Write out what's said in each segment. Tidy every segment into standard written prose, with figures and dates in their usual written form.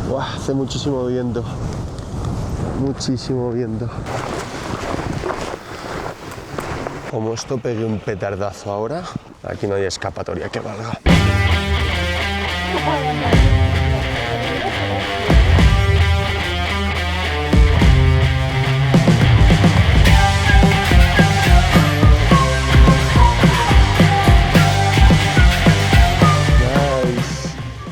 Buah, hace muchísimo viento. Muchísimo viento. Como esto pegue un petardazo ahora, aquí no hay escapatoria que valga.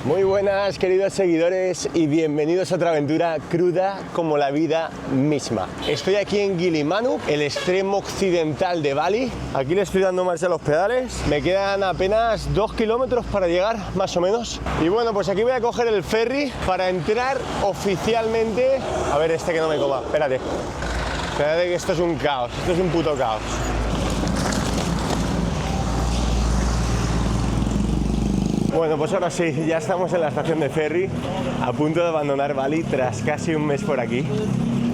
Muy buenas, queridos seguidores, y bienvenidos a otra aventura cruda como la vida misma. Estoy aquí en Gili Manuk, el extremo occidental de Bali. Aquí le estoy dando marcha a los pedales. Me quedan apenas 2 kilómetros para llegar, más o menos. Y bueno, pues aquí voy a coger el ferry para entrar oficialmente. A ver, que no me coma. Espérate. Espérate, que esto es un caos. Esto es un puto caos. Bueno, pues ahora sí, ya estamos en la estación de ferry, a punto de abandonar Bali tras casi un mes por aquí.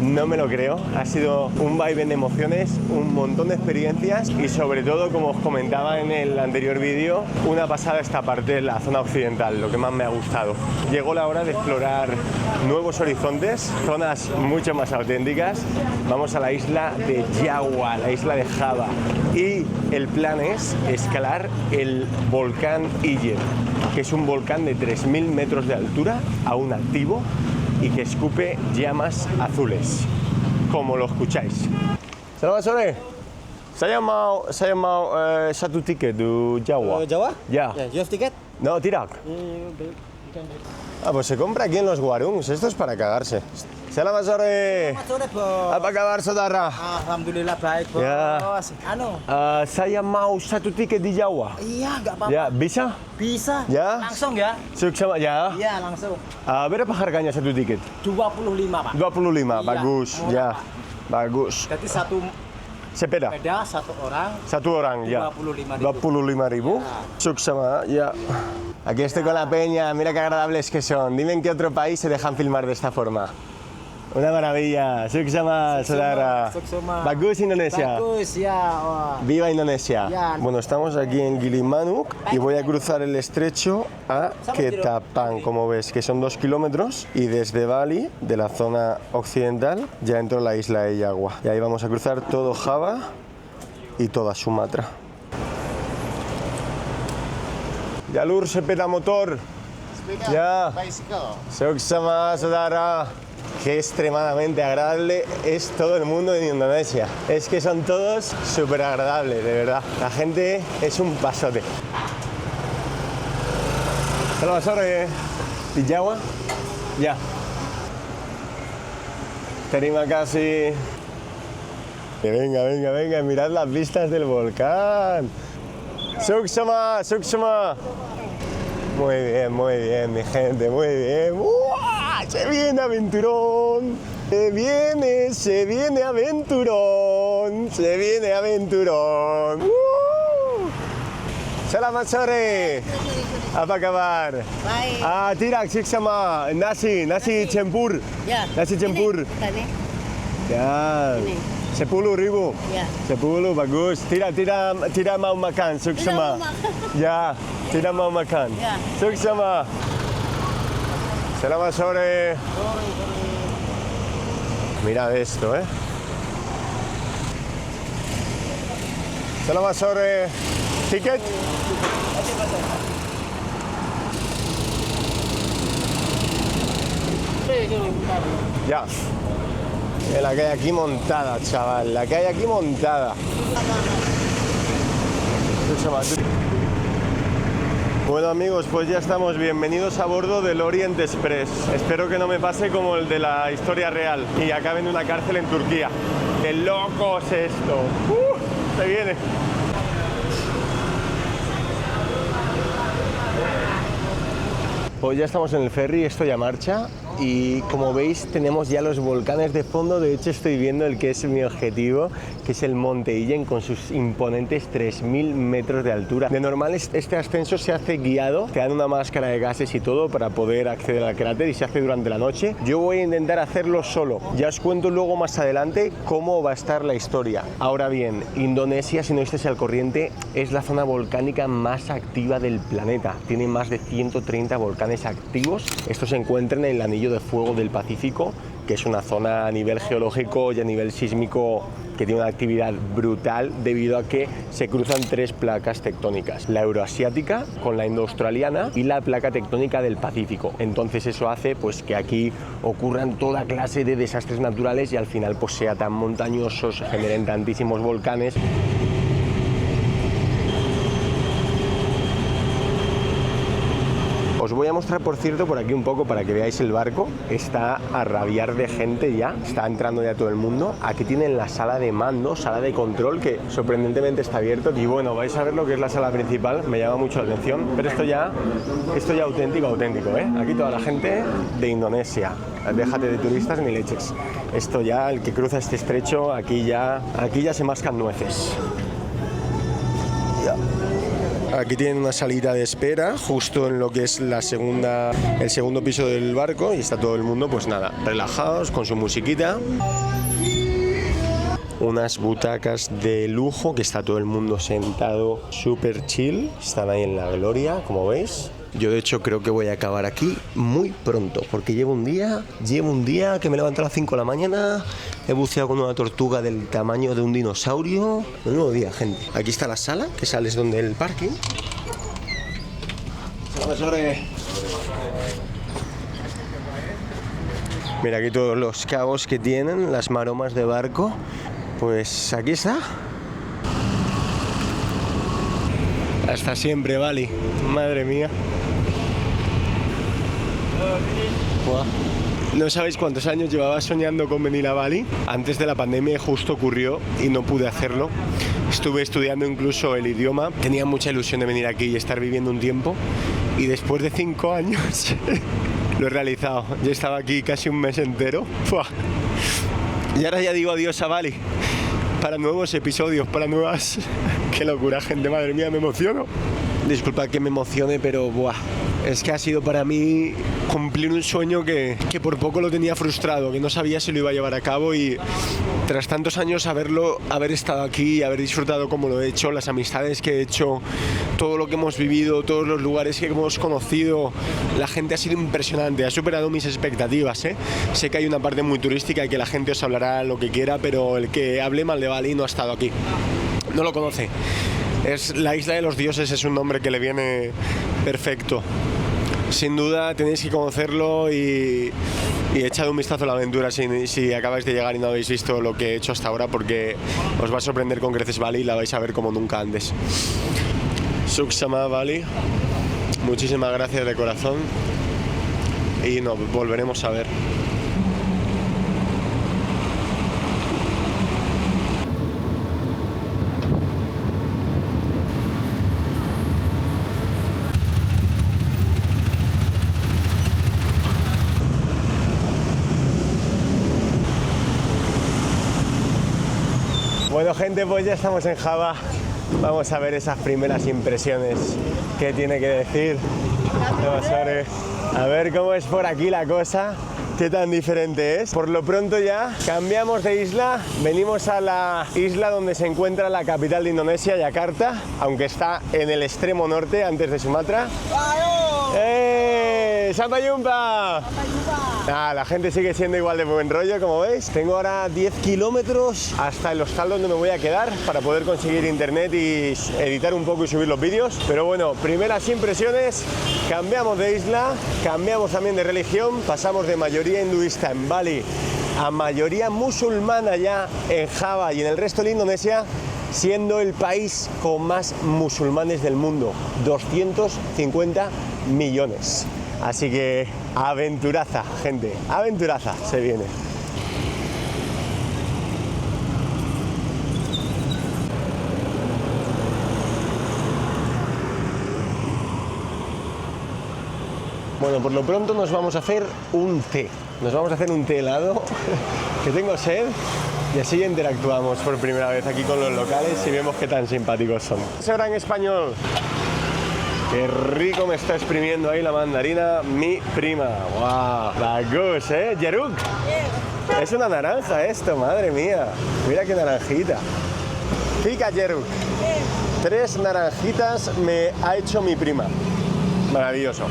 No me lo creo, ha sido un vaivén de emociones, un montón de experiencias y sobre todo, como os comentaba en el anterior vídeo, una pasada esta parte de la zona occidental, lo que más me ha gustado. Llegó la hora de explorar nuevos horizontes, zonas mucho más auténticas. Vamos a la isla de Jawa, la isla de Java, y el plan es escalar el volcán Ijen, que es un volcán de 3.000 metros de altura, aún activo, y que escupe llamas azules, como lo escucháis. Selamat sore. Saya mau satu tiket di Jawa. Jawa? Ya. Yeah, you have ticket? No, tidak. Ah, pues se compra aquí en los warungs. Esto es para cagarse. Selamat sore. Selamat sore, Bos. Apa kabar, saudara? Alhamdulillah baik, Bos. Ya. Saya mau satu tiket di Jawa. Iya, nggak apa-apa. Ya, bisa? Bisa. Ya. Langsung ya? Sukses ya. Iya, langsung. Berapa harganya satu tiket? 25, Pak. 25, Iya, bagus. murah, Ya, Pak. bagus. Jadi satu Sepeda? sepeda satu orang ya. 25.000. 25.000. Sukses, ya. Aquí estoy con la peña, mira qué agradables que son. Dime en qué otro país se dejan filmar de esta forma. Una maravilla. Suksama, saudara. Bagus Indonesia. Bagus, ya. Oh. Viva Indonesia. Ya. Bueno, estamos aquí en Gili Manuk y voy a cruzar el estrecho a Ketapang, como ves, que son 2 kilómetros, y desde Bali, de la zona occidental, ya entro en la isla de Jawa. Y ahí vamos a cruzar todo Java y toda Sumatra. Jalur sepeda motor. Ya. Suksama, saudara. Qué extremadamente agradable es todo el mundo en Indonesia. Es que son todos súper agradables, de verdad. La gente es un pasote. Selamat sore. Di Jawa? Ya. Terima kasih. Venga, venga, venga, mirad las vistas del volcán. Suksama, suksama. Muy bien, mi gente, muy bien. ¡Uah! Se viene aventurón. Se viene aventurón. Se viene aventurón. Selamat sore. Apa kabar? Baik. Tidak, suksama. Nasi campur. Ya. Nasi campur. Ini. Ya. Ini. 10.000. Ya. 10, bagus. Tidak mau makan, suksama. Tidak mau makan. Ya, tidak mau makan. Ya. Suksama. Selamat sore. Mirad esto, ¿eh? Selamat sore. ¿Ticket? Ya. La que hay aquí montada, chaval. La que hay aquí montada. Bueno, amigos, pues ya estamos. Bienvenidos a bordo del Orient Express. Espero que no me pase como el de la historia real y acabe en una cárcel en Turquía. ¡Qué loco es esto! Se viene. Pues ya estamos en el ferry, esto ya marcha. Y como veis tenemos ya los volcanes de fondo. De hecho estoy viendo el que es mi objetivo, que es el Monte Ijen, con sus imponentes 3.000 metros de altura. De normal este ascenso se hace guiado, te dan una máscara de gases y todo para poder acceder al cráter, y se hace durante la noche. Yo voy a intentar hacerlo solo, ya os cuento luego más adelante cómo va a estar la historia. Ahora bien, Indonesia, si no estáis al corriente, es la zona volcánica más activa del planeta. Tiene más de 130 volcanes activos. Estos se encuentran en el anillo Anillo de Fuego del Pacífico, que es una zona a nivel geológico y a nivel sísmico que tiene una actividad brutal debido a que se cruzan 3 placas tectónicas, la euroasiática con la indoaustraliana y la placa tectónica del Pacífico. Entonces eso hace pues que aquí ocurran toda clase de desastres naturales y al final pues sea tan montañoso, se generen tantísimos volcanes. Os voy a mostrar, por cierto, por aquí un poco para que veáis el barco. Está a rabiar de gente ya, está entrando ya todo el mundo. Aquí tienen la sala de mando, sala de control, que sorprendentemente está abierto. Y bueno, vais a ver lo que es la sala principal, me llama mucho la atención. Pero esto ya auténtico, ¿eh? Aquí toda la gente de Indonesia. Déjate de turistas ni leches. Esto ya, el que cruza este estrecho, aquí ya se mascan nueces. Ya. Aquí tienen una salita de espera justo en lo que es el segundo piso del barco y está todo el mundo pues nada, relajados con su musiquita. Unas butacas de lujo que está todo el mundo sentado súper chill, están ahí en la gloria, como veis. Yo de hecho creo que voy a acabar aquí muy pronto porque llevo un día que me levanto a las 5 de la mañana, he buceado con una tortuga del tamaño de un dinosaurio. Menudo día, gente. Aquí está la sala, que sales donde el parking. Mira aquí todos los cabos que tienen, las maromas de barco. Pues aquí está. Hasta siempre, Bali. Madre mía. Buah. No sabéis cuántos años llevaba soñando con venir a Bali. Antes de la pandemia justo ocurrió y no pude hacerlo. Estuve estudiando incluso el idioma. Tenía mucha ilusión de venir aquí y estar viviendo un tiempo. Y después de 5 años lo he realizado. Yo estaba aquí casi un mes entero. ¡Buah! Y ahora ya digo adiós a Bali. Para nuevos episodios, para nuevas... ¡Qué locura, gente! Madre mía, me emociono. Disculpad que me emocione, pero ¡buah! Es que ha sido para mí cumplir un sueño que por poco lo tenía frustrado, que no sabía si lo iba a llevar a cabo y tras tantos años haber estado aquí, haber disfrutado como lo he hecho, las amistades que he hecho, todo lo que hemos vivido, todos los lugares que hemos conocido, la gente ha sido impresionante, ha superado mis expectativas, ¿eh? Sé que hay una parte muy turística y que la gente os hablará lo que quiera, pero el que hable mal de Bali no ha estado aquí, no lo conoce. Es la isla de los dioses, es un nombre que le viene perfecto. Sin duda tenéis que conocerlo y echad un vistazo a la aventura si acabáis de llegar y no habéis visto lo que he hecho hasta ahora, porque os va a sorprender con creces Bali y la vais a ver como nunca antes. Suksama Bali, muchísimas gracias de corazón y nos volveremos a ver. Bueno, gente, pues ya estamos en Java. Vamos a ver esas primeras impresiones. ¿Qué tiene que decir? A ver cómo es por aquí la cosa. ¿Qué tan diferente es? Por lo pronto ya cambiamos de isla. Venimos a la isla donde se encuentra la capital de Indonesia, Yakarta, aunque está en el extremo norte, antes de Sumatra. ¡Sampai jumpa! La gente sigue siendo igual de buen rollo, como veis. Tengo ahora 10 kilómetros hasta el hostal donde me voy a quedar para poder conseguir internet y editar un poco y subir los vídeos. Pero bueno, primeras impresiones, cambiamos de isla, cambiamos también de religión, pasamos de mayoría hinduista en Bali a mayoría musulmana ya en Java y en el resto de Indonesia, siendo el país con más musulmanes del mundo, 250 millones. Así que aventuraza, gente, aventuraza se viene. Bueno, por lo pronto nos vamos a hacer un té. Nos vamos a hacer un té helado, que tengo sed, y así ya interactuamos por primera vez aquí con los locales y vemos qué tan simpáticos son. ¿Qué será en español? Qué rico me está exprimiendo ahí la mandarina mi prima. ¡Wow! La gus, ¿eh? Jeruk. Es una naranja esto, madre mía. Mira qué naranjita. Pica Jeruk. 3 naranjitas me ha hecho mi prima. Maravilloso.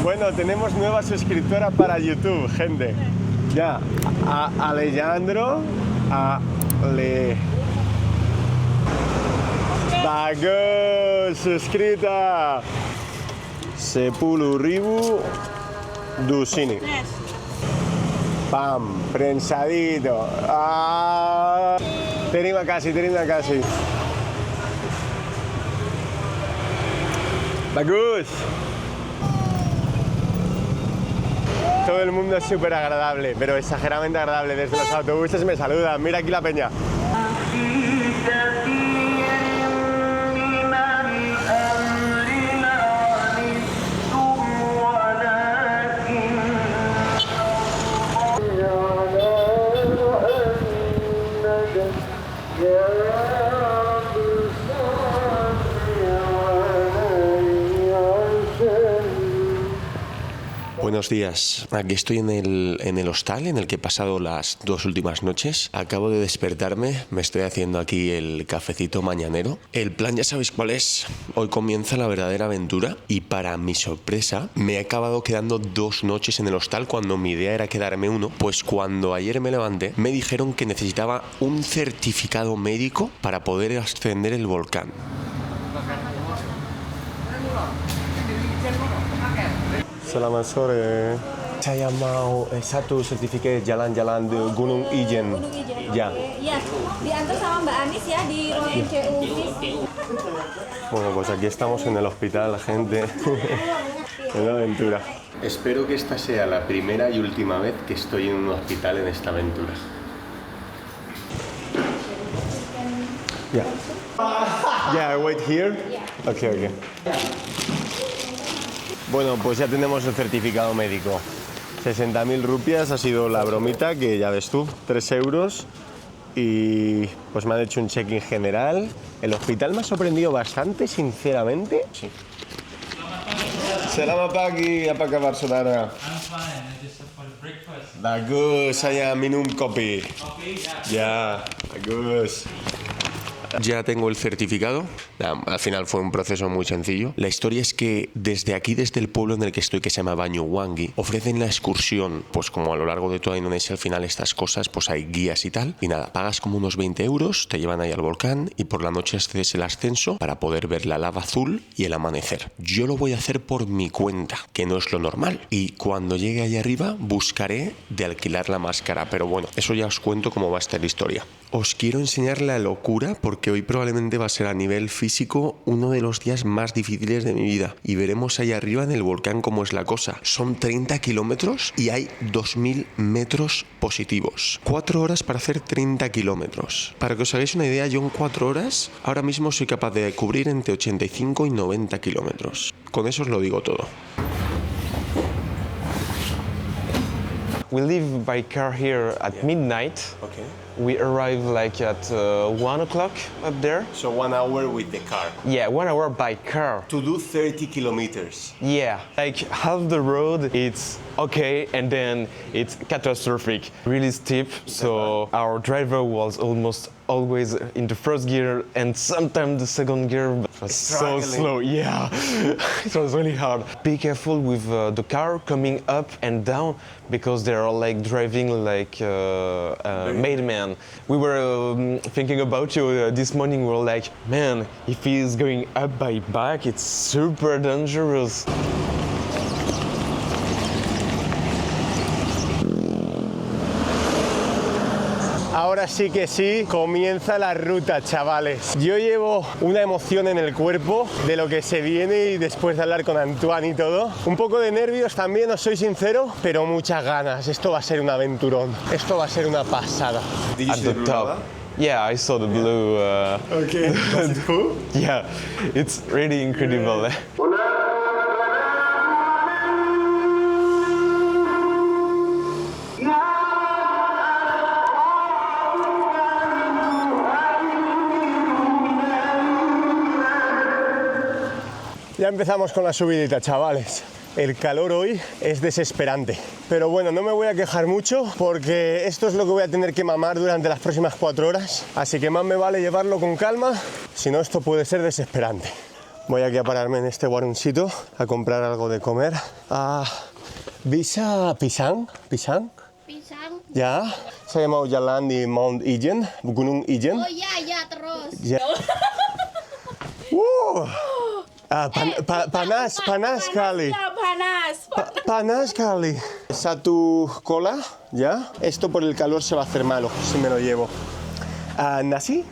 Bueno, tenemos nueva suscriptora para YouTube, gente. Ya, Alejandro, Bagus, suscrita. Sepulurribu Dusini. Pam, prensadito. Ah, terima kasih. Bagus. Todo el mundo es súper agradable, pero exageradamente agradable. Desde los autobuses me saludan. Mira aquí la peña. Buenos días, aquí estoy en el hostal en el que he pasado las 2 últimas noches. Acabo de despertarme, me estoy haciendo aquí el cafecito mañanero. El plan ya sabéis cuál es, hoy comienza la verdadera aventura y para mi sorpresa me he acabado quedando 2 noches en el hostal cuando mi idea era quedarme 1, pues cuando ayer me levanté me dijeron que necesitaba un certificado médico para poder ascender el volcán. Selamat sore. Saya mau satu sertifikat jalan-jalan di Gunung Ijen. Gunung Ijen. Ya. Iya, diantar sama Mbak Anis ya di ruang MCU. Bueno, pues aquí estamos en el hospital, gente. En la aventura. Espero que esta sea la primera y última vez que estoy en un hospital en esta aventura. Ya. Yeah, wait here. Okay. Bueno, pues ya tenemos el certificado médico. 60.000 rupias ha sido la bromita, que ya ves tú, 3 euros. Y pues me han hecho un check-in general. El hospital me ha sorprendido bastante, sinceramente. Sí. Selamat pagi, apa kabar saudara? I'm fine, I just for breakfast. Bagus, saya minum kopi. Coffee, Ya, yeah. bagus. Ya tengo el certificado. Al final fue un proceso muy sencillo. La historia es que desde aquí, desde el pueblo en el que estoy, que se llama Banyuwangi, ofrecen la excursión, pues como a lo largo de toda Indonesia al final estas cosas, pues hay guías y tal. Y nada, pagas como unos 20 euros, te llevan ahí al volcán y por la noche haces el ascenso para poder ver la lava azul y el amanecer. Yo lo voy a hacer por mi cuenta, que no es lo normal. Y cuando llegue allá arriba buscaré de alquilar la máscara. Pero bueno, eso ya os cuento cómo va a estar la historia. Os quiero enseñar la locura porque hoy probablemente va a ser a nivel físico uno de los días más difíciles de mi vida. Y veremos ahí arriba en el volcán cómo es la cosa. Son 30 kilómetros y hay 2.000 metros positivos. 4 horas para hacer 30 kilómetros. Para que os hagáis una idea, yo en 4 horas ahora mismo soy capaz de cubrir entre 85 y 90 kilómetros. Con eso os lo digo todo. We leave by car here at midnight. Okay. We arrive like at 1 o'clock up there. So 1 hour with the car. Yeah, 1 hour by car. To do 30 kilometers. Yeah, like half the road it's okay and then it's catastrophic, really steep. So our driver was almost always in the first gear and sometimes the second gear, but it was so slow. Yeah, it was really hard. Be careful with the car coming up and down because they are like driving like madman. We were thinking about you this morning. We were like, man, if he's going up by back, it's super dangerous. Ahora sí que sí, comienza la ruta, chavales. Yo llevo una emoción en el cuerpo de lo que se viene y después de hablar con Antoine y todo. Un poco de nervios también, os soy sincero, pero muchas ganas. Esto va a ser un aventurón. Esto va a ser una pasada. At the top. Yeah, I saw the blue. Okay, was it cool? Yeah, it's really incredible. Ya empezamos con la subidita, chavales. El calor hoy es desesperante. Pero bueno, no me voy a quejar mucho porque esto es lo que voy a tener que mamar durante las próximas 4 horas. Así que más me vale llevarlo con calma, si no esto puede ser desesperante. Voy aquí a pararme en este guaruncito a comprar algo de comer. ¿Bisa pisang? ¿Pisang? Pisang. Ya. Saya mau jalan di Mount Ijen, Gunung Ijen. Oh ya terus. Ya. Panas sekali. Panas sekali. Satu cola, ya. Esto por el calor se va a hacer malo si me lo llevo. ¿Nasi?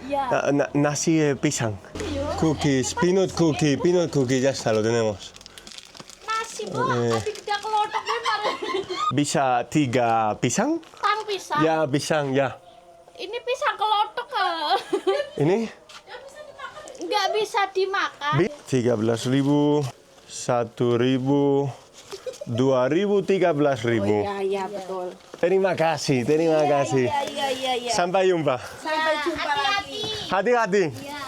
Ya. Nasi pisang. Cookies, peanut cookie, ya está, lo tenemos. Nasi bu, tapi kita kelotoknya bareng. ¿Bisa 3 pisang? Tang pisang. Ya, pisang, ya. Ini pisang kelotok Ini? nggak bisa dimakan. 13.000, 1.000, 2.000, 13.000. Iya betul. Terima kasih. Iya. Sampai jumpa. Sampai jumpa lagi.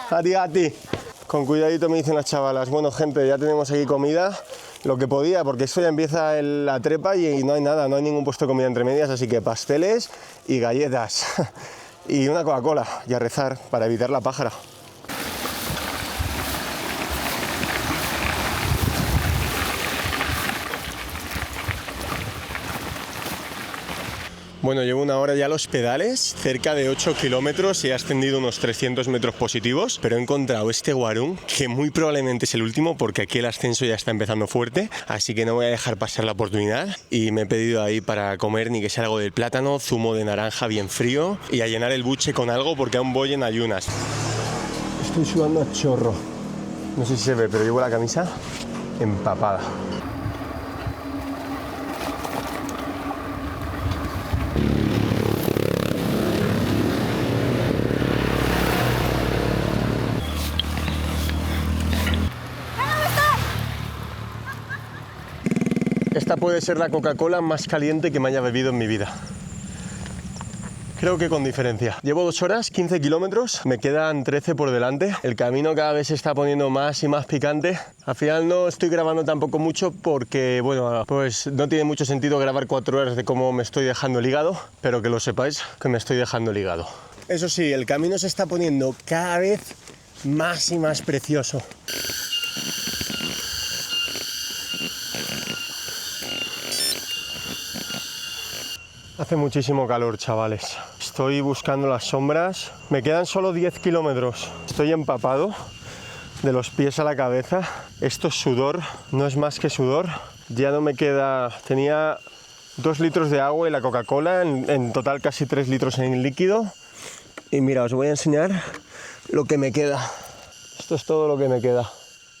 Hati-hati. Con cuidadito me dicen las chavalas. Bueno, gente, ya tenemos aquí comida. Lo que podía, porque esto ya empieza la trepa y no hay nada, no hay ningún puesto de comida entre medias, así que pasteles y galletas. Y una Coca-Cola, y a rezar para evitar la pájara. Bueno, llevo una hora ya a los pedales, cerca de 8 kilómetros y he ascendido unos 300 metros positivos, pero he encontrado este guarún, que muy probablemente es el último porque aquí el ascenso ya está empezando fuerte, así que no voy a dejar pasar la oportunidad y me he pedido ahí para comer ni que sea algo del plátano, zumo de naranja bien frío y a llenar el buche con algo porque aún voy en ayunas. Estoy sudando a chorro, no sé si se ve, pero llevo la camisa empapada. Esta puede ser la Coca-Cola más caliente que me haya bebido en mi vida. Creo que con diferencia. Llevo 2 horas, 15 kilómetros, me quedan 13 por delante. El camino cada vez se está poniendo más y más picante. Al final no estoy grabando tampoco mucho porque, bueno, pues no tiene mucho sentido grabar 4 horas de cómo me estoy dejando el hígado, pero que lo sepáis que me estoy dejando el hígado. Eso sí, el camino se está poniendo cada vez más y más precioso. Hace muchísimo calor, chavales. Estoy buscando las sombras. Me quedan solo 10 kilómetros. Estoy empapado de los pies a la cabeza. Esto es sudor, no es más que sudor. Ya no me queda... Tenía 2 litros de agua y la Coca-Cola, en total casi 3 litros en líquido. Y mira, os voy a enseñar lo que me queda. Esto es todo lo que me queda.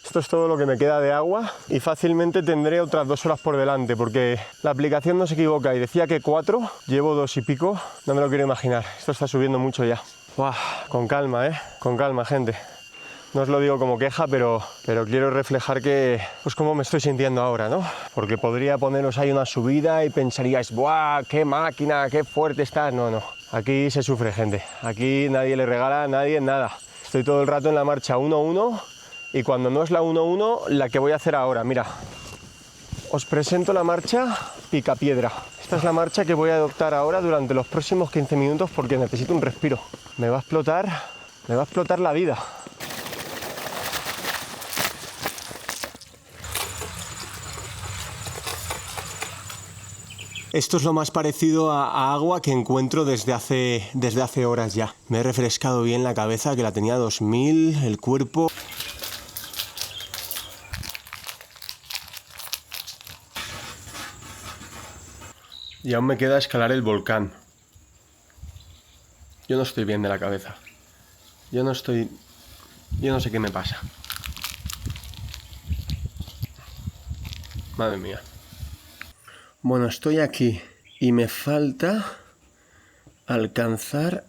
Esto es todo lo que me queda de agua y fácilmente tendré otras 2 horas por delante porque la aplicación no se equivoca y decía que 4, llevo 2 y pico, no me lo quiero imaginar, esto está subiendo mucho ya. ¡Buah! Con calma, con calma, gente. No os lo digo como queja, pero quiero reflejar que, pues cómo me estoy sintiendo ahora, ¿no? Porque podría poneros ahí una subida y pensaríais, ¡buah! ¡Qué máquina! ¡Qué fuerte estás! No, no, aquí se sufre, gente. Aquí nadie le regala a nadie nada. Estoy todo el rato en la marcha 1-1. Y cuando no es la 1-1, la que voy a hacer ahora, mira. Os presento la marcha Picapiedra. Esta es la marcha que voy a adoptar ahora durante los próximos 15 minutos porque necesito un respiro. Me va a explotar la vida. Esto es lo más parecido a agua que encuentro desde hace horas ya. Me he refrescado bien la cabeza, que la tenía a 2000, el cuerpo... Y aún me queda escalar el volcán. Yo no estoy bien de la cabeza. Yo no sé qué me pasa. Madre mía. Bueno, estoy aquí y me falta alcanzar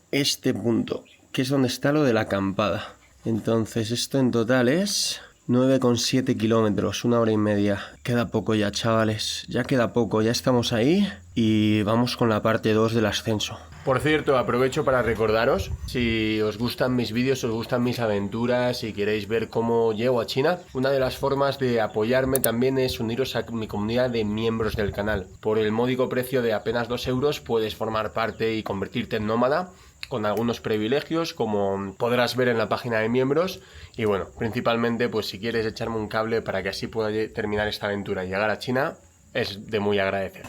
este punto, que es donde está lo de la acampada. Entonces esto en total es 9,7 kilómetros, 1 hora y media. Queda poco ya, chavales, ya queda poco, ya estamos ahí y vamos con la parte 2 del ascenso. Por cierto, aprovecho para recordaros, si os gustan mis vídeos, os gustan mis aventuras y queréis ver cómo llego a China, una de las formas de apoyarme también es uniros a mi comunidad de miembros del canal. Por el módico precio de apenas 2 euros puedes formar parte y convertirte en nómada con algunos privilegios, como podrás ver en la página de miembros. Y bueno, principalmente, pues si quieres echarme un cable para que así pueda terminar esta aventura y llegar a China, es de muy agradecer.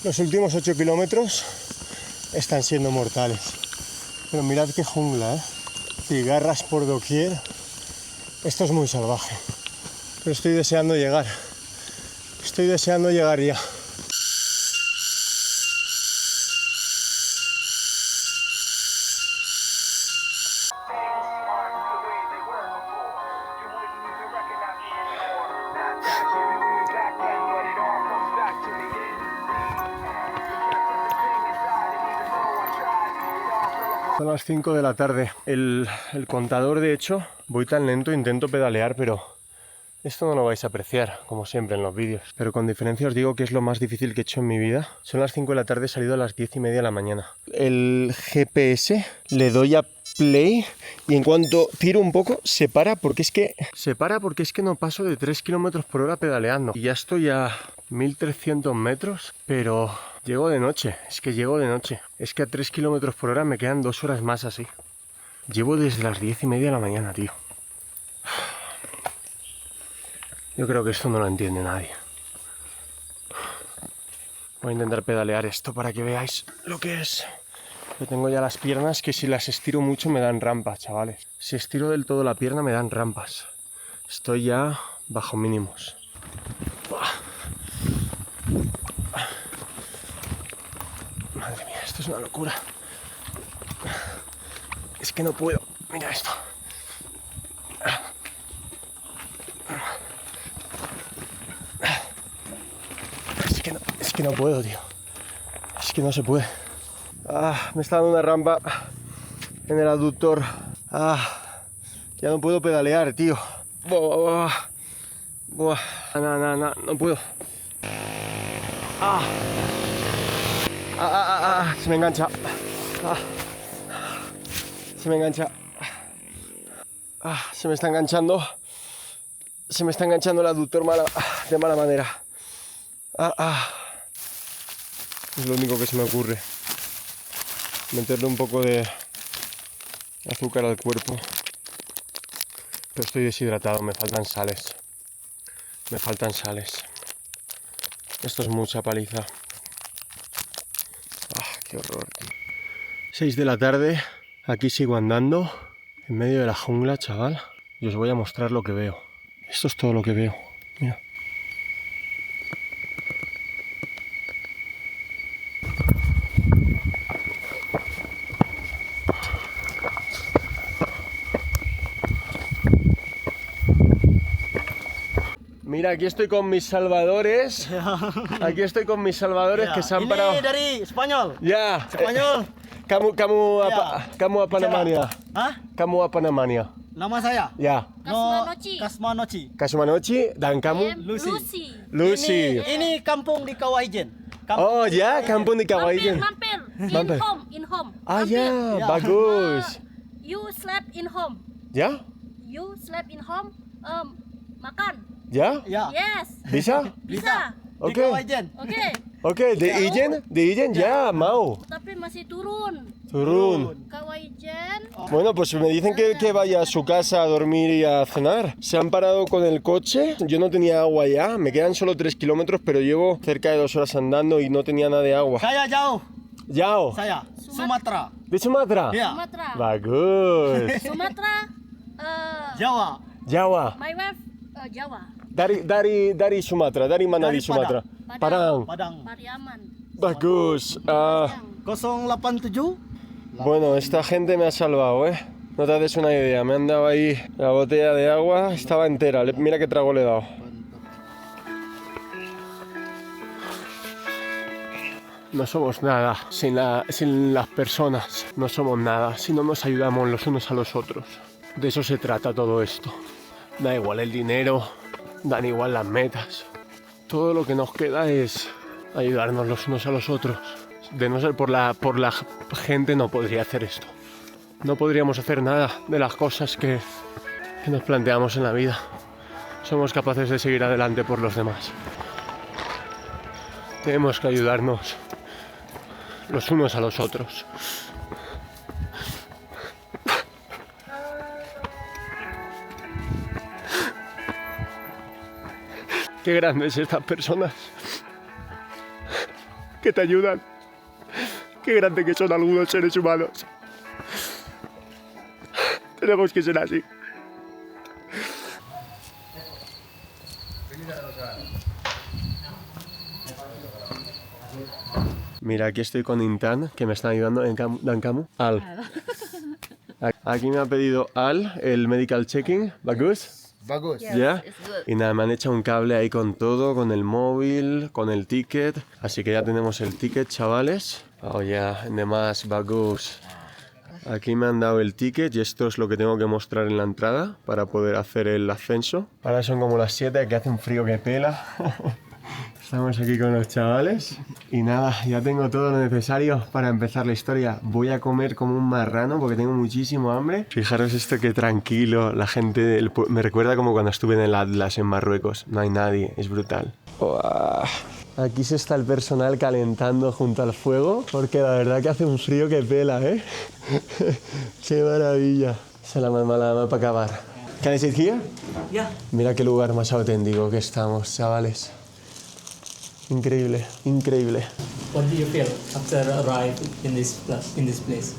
Los últimos 8 kilómetros están siendo mortales. Pero mirad qué jungla, ¿eh? Cigarras por doquier. Esto es muy salvaje. Pero estoy deseando llegar. Estoy deseando llegar ya. Son las 5 de la tarde. El contador, de hecho, voy tan lento, intento pedalear, pero esto no lo vais a apreciar, como siempre en los vídeos. Pero con diferencia os digo que es lo más difícil que he hecho en mi vida. Son las 5 de la tarde, he salido a las 10:30 de la mañana. El GPS le doy a play y en cuanto tiro un poco se para porque es que no paso de 3 km por hora pedaleando. Y ya estoy a 1300 metros, pero llego de noche, es que llego de noche. Es que a 3 km por hora me quedan 2 horas más así. Llevo desde las 10:30 de la mañana, tío. Yo creo que esto no lo entiende nadie. Voy a intentar pedalear esto para que veáis lo que es. Yo tengo ya las piernas que si las estiro mucho me dan rampas, chavales. Si estiro del todo la pierna me dan rampas. Estoy ya bajo mínimos. Madre mía, esto es una locura. Es que no puedo. Mira esto. Es que no puedo, tío. Es que no se puede. Me está dando una rampa en el aductor. Ya no puedo pedalear, tío. No puedo. Se me engancha. Se me engancha. Se me está enganchando. Se me está enganchando el aductor de mala manera. Es lo único que se me ocurre. Meterle un poco de azúcar al cuerpo. Pero estoy deshidratado, me faltan sales. Me faltan sales. Esto es mucha paliza. Qué horror, tío. 6 de la tarde, aquí sigo andando, en medio de la jungla, chaval. Y os voy a mostrar lo que veo. Esto es todo lo que veo. Mira. Mira, aquí estoy con mis salvadores. Aquí estoy con mis salvadores que se han parado. Ini dari Spanyol. Ya. Spanyol. Kamu apa namanya? Hah? Kamu apa namanya? Nama saya? Ya. Kasmanochi. Kasumanochi dan kamu? Lucy. Lucy. Ini kampung di Kawaijen. Oh ya, kampung di Kawaijen. Mampir. Mampir. In home. Ya, bagus. You slept in home. Ya? You slept in home. Makan. Ya? Ya. Yes. Bisa? Bisa. Di Oke. Kawaijen. Oke. Oke, di Ijen ya, mau. Tapi masih turun. Turun. Kawaijen. Bueno, pues me dicen que vaya a su casa a dormir y a cenar. Se han parado con el coche. Yo no tenía agua ya. Me quedan solo 3 kilómetros, pero llevo cerca de 2 horas andando y no tenía nada de agua. Saya jauh. Yao. Saya Sumatera. ¿De Sumatra? Ya. Sumatera. Bagus. Sumatera. Jawa. Jawa. My wife Jawa. Dari Sumatra. Dari mana Dari di Sumatra? Padang. Padang. Pariaman. Bagus. 087. Bueno, esta gente me ha salvado, ¿eh? No te haces una idea. Me han dado ahí la botella de agua. Estaba entera. Mira qué trago le he dado. No somos nada sin las personas. No somos nada si no nos ayudamos los unos a los otros. De eso se trata todo esto. Da igual el dinero, dan igual las metas. Todo lo que nos queda es ayudarnos los unos a los otros. De no ser por la gente no podría hacer esto. No podríamos hacer nada de las cosas que nos planteamos en la vida. somos capaces de seguir adelante por los demás. Tenemos que ayudarnos los unos a los otros. Qué grandes estas personas que te ayudan. Qué grande que son algunos seres humanos. Tenemos que ser así. Mira, aquí estoy con Intan, que me están ayudando en Dankamu. Al. Aquí me ha pedido Al el medical checking. ¿Bagus? Bagus. ¿Ya? Y nada, me han echado un cable ahí con todo, con el móvil, con el ticket. Así que ya tenemos el ticket, chavales. Oh, ya, demás, Bagus. Aquí me han dado el ticket y esto es lo que tengo que mostrar en la entrada para poder hacer el ascenso. Ahora son como las 7, que hace un frío que pela. Estamos aquí con los chavales y nada, ya tengo todo lo necesario para empezar la historia. Voy a comer como un marrano porque tengo muchísimo hambre. Fijaros esto, que tranquilo, la gente me recuerda como cuando estuve en el Atlas en Marruecos. No hay nadie, es brutal. Uah. Aquí se está el personal calentando junto al fuego porque la verdad que hace un frío que pela, ¿eh? ¡Qué maravilla! Se la mala para acabar. ¿Can I sit here? Yeah. Mira qué lugar más auténtico que estamos, chavales. Increíble, increíble. What do you feel after arrive in this place?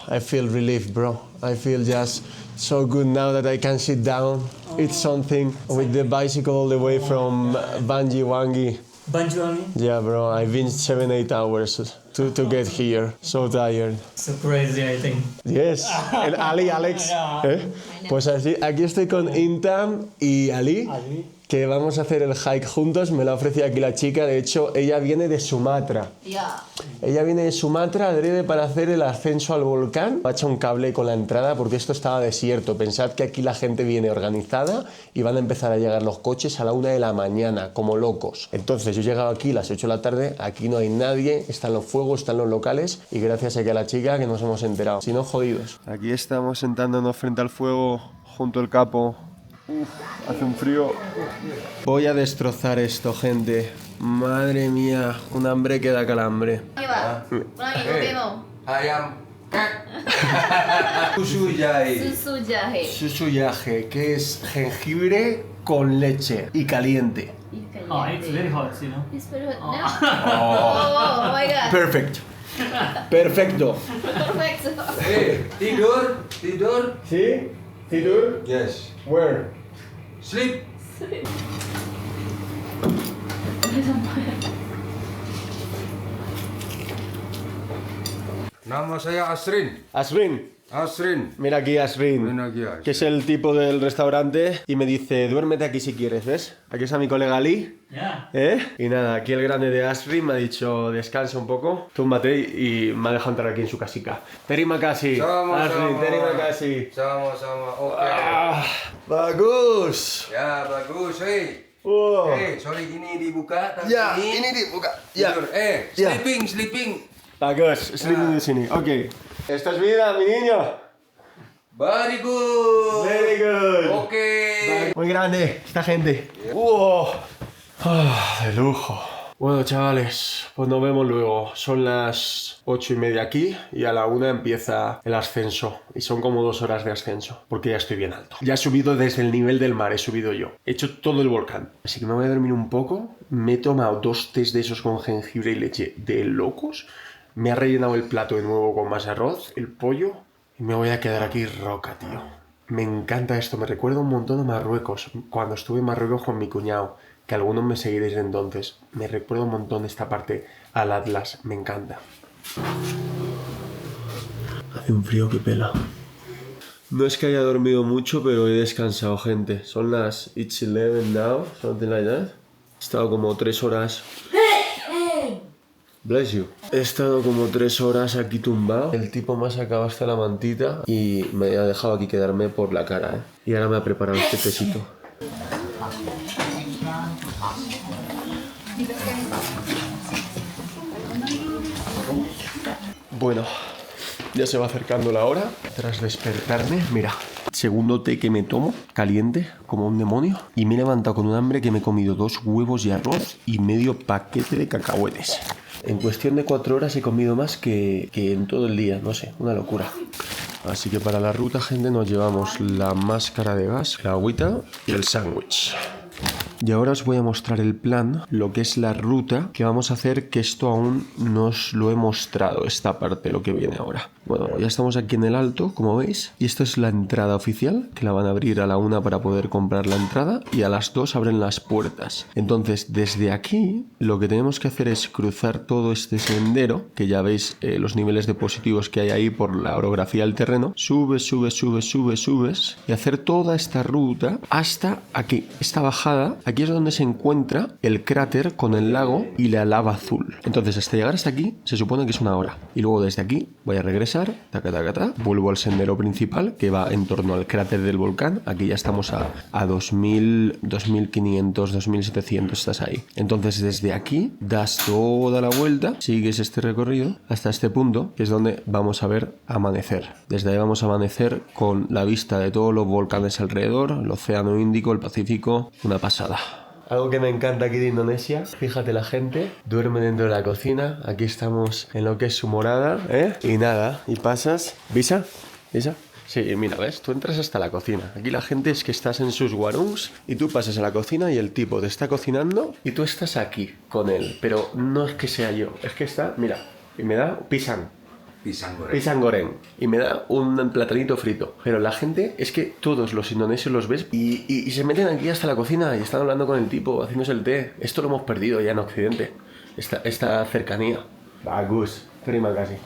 I feel relief, bro. I feel just so good now that I can sit down, eat something with the bicycle all the way from Banji-Wangi. Banjuani? Yeah, bro. I've been 7-8 hours to get here. So tired. So crazy, I think. Yes. El Ali, Alex. ¿Eh? Pues así, aquí estoy con Intan y Ali, que vamos a hacer el hike juntos. Me lo ha ofrecido aquí la chica. De hecho, ella viene de Sumatra. Ella viene de Sumatra adrede para hacer el ascenso al volcán. Ha hecho un cable con la entrada porque esto estaba desierto. Pensad que aquí la gente viene organizada y van a empezar a llegar los coches a la 1 de la mañana, como locos. Entonces yo he llegado aquí a las 8 de la tarde, aquí no hay nadie, están los fuegos, están los locales y gracias aquí a la chica que nos hemos enterado. Si no, jodidos. Aquí estamos sentándonos frente al fuego junto al capo. Uf, hace un frío. Voy a destrozar esto, gente. Madre mía, un hambre que da calambre. Ayam susu jahe. Susu jahe. Susu jahe, que es jengibre con leche y caliente. Oh, it's very hot, you know. It's very hot. No? Oh my god. Perfect. Perfecto. Perfect. Hey, tidur. ¿Sí? ¿Tidur? Yes. Where? Sleep. Nama saya Asrin. Asrin. Mira aquí Asrin, Ven aquí, Asrin. que es el tipo del restaurante y me dice, duérmete aquí si quieres, ¿ves? Aquí está mi colega Ali. Yeah. Y nada, aquí el grande de Asrin me ha dicho, descansa un poco, túmbate y me ha dejado entrar aquí en su casica. Terima kasih. Asrin, terima kasih. Sama-sama. Oke. Ah, bagus. Ya, bagus. Hey. Oh. Hey, sorry ini dibuka. tapi Ya, ini dibuka. Ya. Tidur. Ya. Sleeping. Bagus, sleeping di sini. Ok. Esto es vida, mi niño. Very good. Very good. Oke. Muy grande esta gente. ¡Wow! De lujo. Bueno, chavales, pues nos vemos luego. Son las 8:30 aquí y a la 1 empieza el ascenso. Y son como 2 horas de ascenso, porque ya estoy bien alto. Ya he subido desde el nivel del mar, he subido yo. He hecho todo el volcán. Así que me voy a dormir un poco. Me he tomado 2 tés de esos con jengibre y leche de locos. Me ha rellenado el plato de nuevo con más arroz, el pollo. Y me voy a quedar aquí roca, tío. Me encanta esto, me recuerda un montón a Marruecos. Cuando estuve en Marruecos con mi cuñado, que algunos me seguiréis de entonces. Me recuerda un montón esta parte al Atlas, me encanta. Hace un frío que pela. No es que haya dormido mucho, pero he descansado, gente. Son las 11 now, something like that. He estado como 3 horas... Bless you. He estado como 3 horas aquí tumbado. El tipo me ha sacado hasta la mantita y me ha dejado aquí quedarme por la cara, ¿eh? Y ahora me ha preparado este tecito. Bueno, ya se va acercando la hora. Tras despertarme, mira, segundo té que me tomo, caliente, como un demonio. Y me he levantado con un hambre que me he comido 2 huevos y arroz y medio paquete de cacahuetes. En cuestión de 4 horas he comido más que en todo el día, no sé, una locura. Así que para la ruta, gente, nos llevamos la máscara de gas, la agüita y el sándwich. Y ahora os voy a mostrar el plan, lo que es la ruta que vamos a hacer, que esto aún no os lo he mostrado, esta parte, lo que viene ahora. Bueno, ya estamos aquí en el Alto, como veis, y esta es la entrada oficial, que la van a abrir a la 1 para poder comprar la entrada, y a las 2 abren las puertas. Entonces, desde aquí, lo que tenemos que hacer es cruzar todo este sendero, que ya veis los niveles de positivos que hay ahí por la orografía del terreno. Subes, y hacer toda esta ruta hasta aquí, esta bajada. Aquí es donde se encuentra el cráter con el lago y la lava azul. Entonces, hasta llegar hasta aquí, se supone que es 1 hora. Y luego desde aquí voy a regresar, vuelvo al sendero principal, que va en torno al cráter del volcán. Aquí ya estamos a 2000, 2500, 2700, estás ahí. Entonces, desde aquí, das toda la vuelta, sigues este recorrido hasta este punto, que es donde vamos a ver amanecer. Desde ahí vamos a amanecer con la vista de todos los volcanes alrededor, el océano Índico, el Pacífico, una pasada. Algo que me encanta aquí de Indonesia, fíjate, la gente duerme dentro de la cocina. Aquí estamos en lo que es su morada, y nada, y pasas. ¿Visa? Sí, mira, ¿ves? Tú entras hasta la cocina. Aquí la gente es que estás en sus warungs y tú pasas a la cocina y el tipo te está cocinando y tú estás aquí con él. Pero no es que sea yo, es que está, mira, y me da pisang goreng y me da un platanito frito. Pero la gente es que todos los indonesios los ves y se meten aquí hasta la cocina y están hablando con el tipo, haciéndose el té. Esto lo hemos perdido ya en Occidente, esta cercanía. Bagus, terima kasih.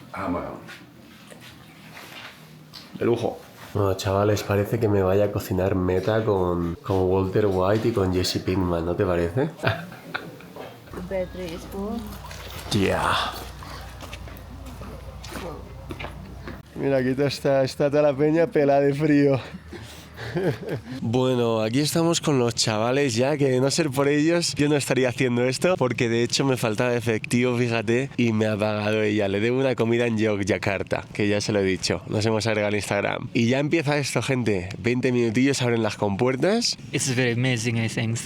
De lujo. Bueno, chavales, parece que me vaya a cocinar Meta con Walter White y con Jesse Pinkman, ¿no te parece? Yeah. Mira, aquí está toda la peña pelada de frío. Bueno, aquí estamos con los chavales ya, que de no ser por ellos yo no estaría haciendo esto, porque de hecho me faltaba efectivo, fíjate, y me ha pagado ella. Le debo una comida en Yogyakarta, que ya se lo he dicho, nos hemos agregado al Instagram. Y ya empieza esto, gente, 20 minutillos, abren las compuertas. It's very amazing, I think.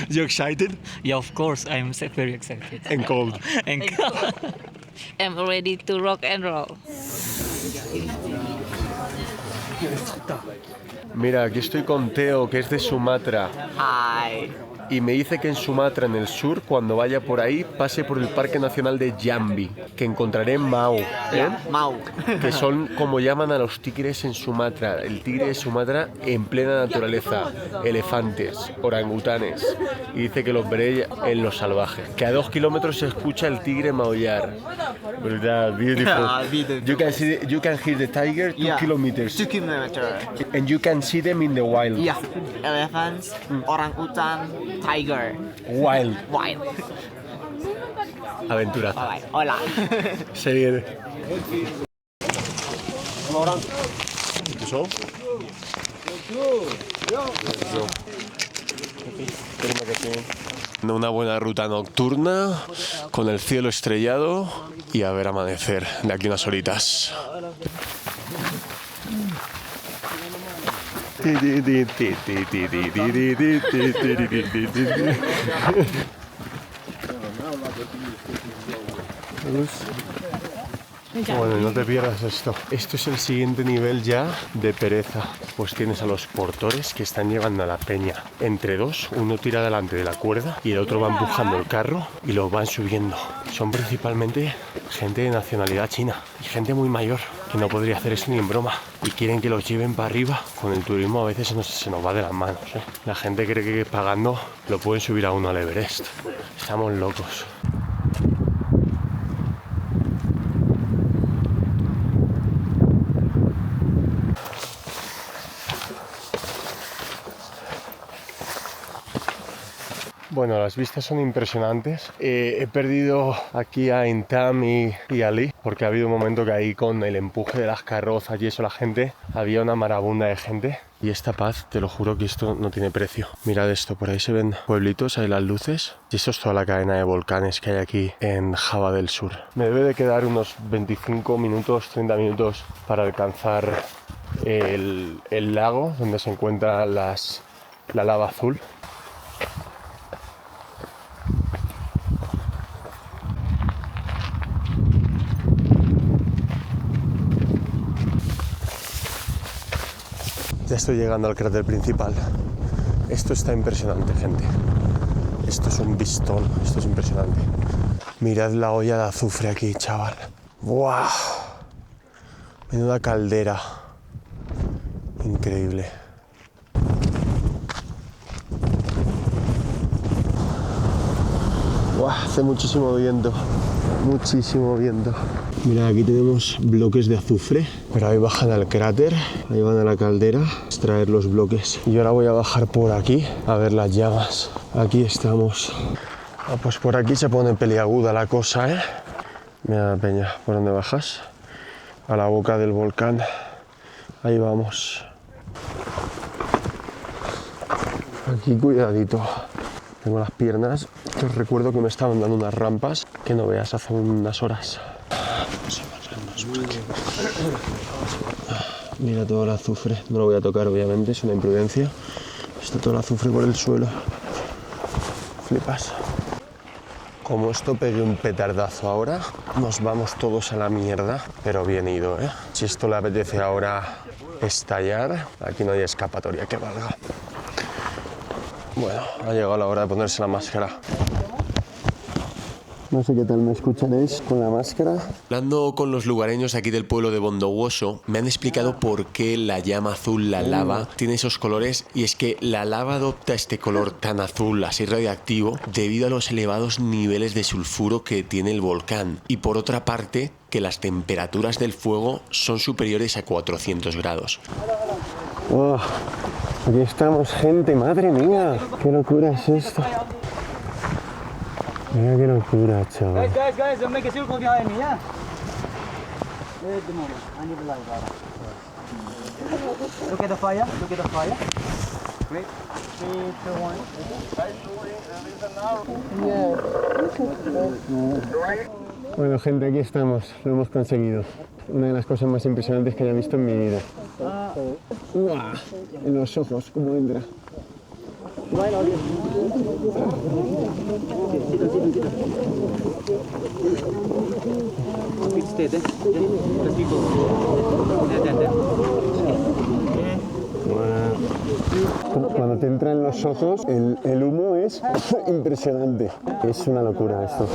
You excited? Yeah, of course, I'm very excited. And cold. And I'm ready to rock and roll. Mira, aquí estoy con Teo, que es de Sumatra. Hi. Y me dice que en Sumatra, en el sur, cuando vaya por ahí, pase por el Parque Nacional de Jambi, que encontraré en Mau, Mau. que son como llaman a los tigres en Sumatra. El tigre de Sumatra en plena naturaleza, elefantes, orangutanes. Y dice que los veré en lo salvaje. Que a 2 kilómetros se escucha el tigre maullar. Brutal, beautiful. You can hear the tiger 2 kilometers. 2 kilometers. And you can see them in the wild. Yeah, elephants, orangutan, tiger. Wild. Wild. Aventurazo. Hola. Se viene. Una buena ruta nocturna con el cielo estrellado y a ver amanecer de aquí unas horitas. Bueno, y no te pierdas esto. Esto es el siguiente nivel ya de pereza. Pues tienes a los portores que están llevando a la peña entre dos. Uno tira delante de la cuerda y el otro va empujando el carro y lo van subiendo. Son principalmente gente de nacionalidad china y gente muy mayor que no podría hacer esto ni en broma. Y quieren que los lleven para arriba. Con el turismo a veces se nos va de las manos, ¿eh? La gente cree que pagando lo pueden subir a uno al Everest. Estamos locos. Bueno, las vistas son impresionantes. He perdido aquí a Intam y a Ali, porque ha habido un momento que ahí con el empuje de las carrozas y eso, la gente, había una marabunda de gente. Y esta paz, te lo juro que esto no tiene precio. Mirad esto, por ahí se ven pueblitos, hay las luces. Y esto es toda la cadena de volcanes que hay aquí en Java del Sur. Me debe de quedar unos 25 minutos, 30 minutos para alcanzar el lago donde se encuentra la lava azul. Ya estoy llegando al cráter principal. Esto está impresionante, gente. Esto es un pistón, esto es impresionante. Mirad la olla de azufre aquí, chaval. ¡Buah! Menuda caldera. Increíble. ¡Buah! Hace muchísimo viento. Muchísimo viento. Mira, aquí tenemos bloques de azufre, pero ahí bajan al cráter, ahí van a la caldera a extraer los bloques. Y ahora voy a bajar por aquí a ver las llamas. Aquí estamos. Ah, pues por aquí se pone peliaguda la cosa, ¿eh? Mira, Peña, ¿por dónde bajas? A la boca del volcán. Ahí vamos. Aquí cuidadito. Tengo las piernas, que os recuerdo que me estaban dando unas rampas que no veas hace unas horas. Mira todo el azufre, no lo voy a tocar obviamente, es una imprudencia. Está todo el azufre por el suelo. Flipas. Como esto pegue un petardazo ahora, nos vamos todos a la mierda, pero bien ido, ¿eh? Si esto le apetece ahora estallar, aquí no hay escapatoria que valga. Bueno, ha llegado la hora de ponerse la máscara. No sé qué tal me escucharéis con la máscara. Hablando con los lugareños aquí del pueblo de Bondowoso, me han explicado por qué la llama azul, la lava, tiene esos colores, y es que la lava adopta este color tan azul, así radioactivo, debido a los elevados niveles de sulfuro que tiene el volcán. Y por otra parte, que las temperaturas del fuego son superiores a 400 grados. Oh, aquí estamos, gente, madre mía. Qué locura es esto. Mira qué locura, chaval. Guys, make a circle behind me, yeah? Wait a moment, I need the light. Look at the fire, Great. 3, 2, 1. Bueno, gente, aquí estamos, lo hemos conseguido. Una de las cosas más impresionantes que haya visto en mi vida. ¡Uah! En los ojos, cómo entra. Cuando te entra en los ojos, el humo es impresionante. Es una locura esto.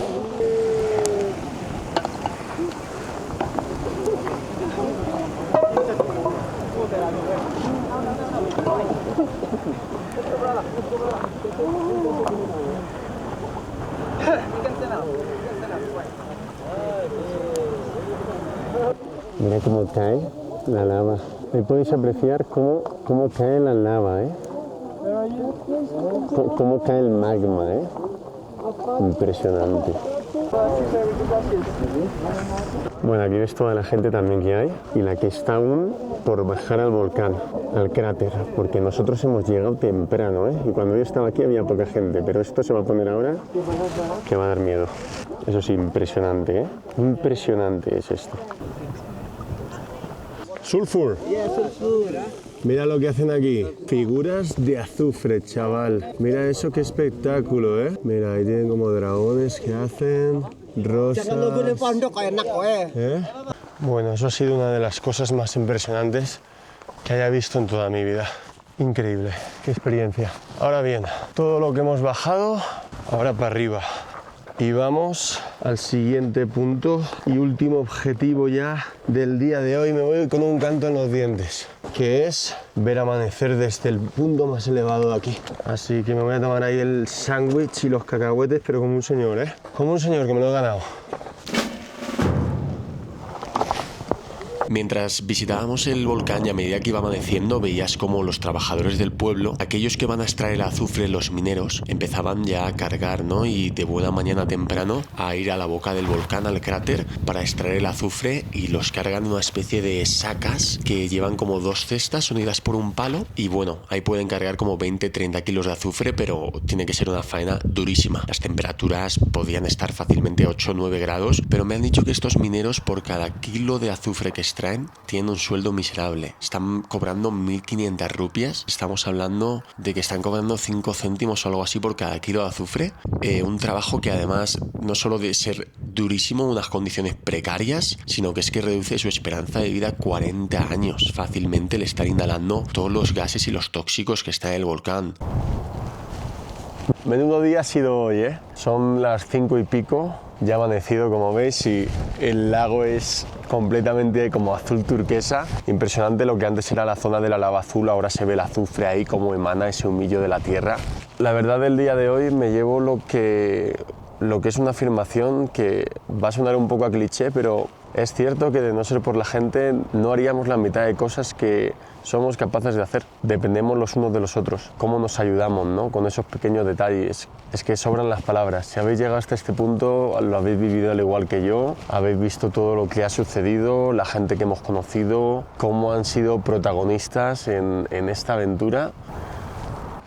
Mira cómo cae la lava. Ahí podéis apreciar cómo cae la lava, ¿eh? Cómo cae el magma, ¿eh? Impresionante. Bueno, aquí ves toda la gente también que hay y la que está aún por bajar al volcán, al cráter, porque nosotros hemos llegado temprano, ¿eh? Y cuando yo estaba aquí había poca gente, pero esto se va a poner ahora que va a dar miedo. Eso sí, impresionante, ¿eh? Impresionante es esto. Sulfur. Mira lo que hacen aquí. Figuras de azufre, chaval. Mira eso, qué espectáculo, ¿eh? Mira, ahí tienen como dragones que hacen. Rosas. ¿Eh? Bueno, eso ha sido una de las cosas más impresionantes que haya visto en toda mi vida. Increíble, qué experiencia. Ahora bien, todo lo que hemos bajado, ahora para arriba. Y vamos al siguiente punto y último objetivo ya del día de hoy. Me voy con un canto en los dientes, que es ver amanecer desde el punto más elevado de aquí. Así que me voy a tomar ahí el sándwich y los cacahuetes, pero como un señor, ¿eh? Como un señor que me lo he ganado. Mientras visitábamos el volcán y a medida que iba amaneciendo veías como los trabajadores del pueblo, aquellos que van a extraer el azufre, los mineros, empezaban ya a cargar, ¿no? Y de buena mañana temprano a ir a la boca del volcán, al cráter, para extraer el azufre, y los cargan en una especie de sacas que llevan como 2 cestas unidas por un palo, y bueno, ahí pueden cargar como 20-30 kilos de azufre, pero tiene que ser una faena durísima. Las temperaturas podían estar fácilmente 8 o 9 grados, pero me han dicho que estos mineros por cada kilo de azufre que extraen extraen tienen un sueldo miserable. Están cobrando 1.500 rupias. Estamos hablando de que están cobrando 5 céntimos o algo así por cada kilo de azufre. Un trabajo que además no solo de ser durísimo, unas condiciones precarias, sino que es que reduce su esperanza de vida a 40 años fácilmente el estar inhalando todos los gases y los tóxicos que está en el volcán. Menudo día ha sido hoy, ¿eh? Son las 5 y pico, ya ha amanecido como veis y el lago es completamente como azul turquesa. Impresionante, lo que antes era la zona de la lava azul, ahora se ve el azufre ahí como emana ese humillo de la tierra. La verdad del día de hoy me llevo lo que es una afirmación que va a sonar un poco a cliché, pero es cierto que de no ser por la gente no haríamos la mitad de cosas que somos capaces de hacer. Dependemos los unos de los otros, cómo nos ayudamos, ¿no? Con esos pequeños detalles. Es que sobran las palabras. Si habéis llegado hasta este punto, lo habéis vivido al igual que yo, habéis visto todo lo que ha sucedido, la gente que hemos conocido, cómo han sido protagonistas en esta aventura.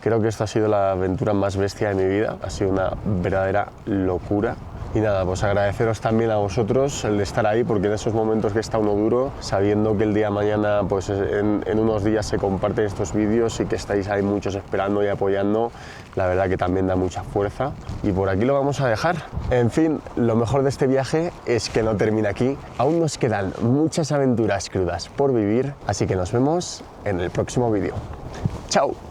Creo que esta ha sido la aventura más bestia de mi vida, ha sido una verdadera locura. Y nada, pues agradeceros también a vosotros el de estar ahí, porque en esos momentos que está uno duro, sabiendo que el día de mañana, pues en unos días se comparten estos vídeos y que estáis ahí muchos esperando y apoyando, la verdad que también da mucha fuerza. Y por aquí lo vamos a dejar. En fin, lo mejor de este viaje es que no termina aquí. Aún nos quedan muchas aventuras crudas por vivir, así que nos vemos en el próximo vídeo. ¡Chao!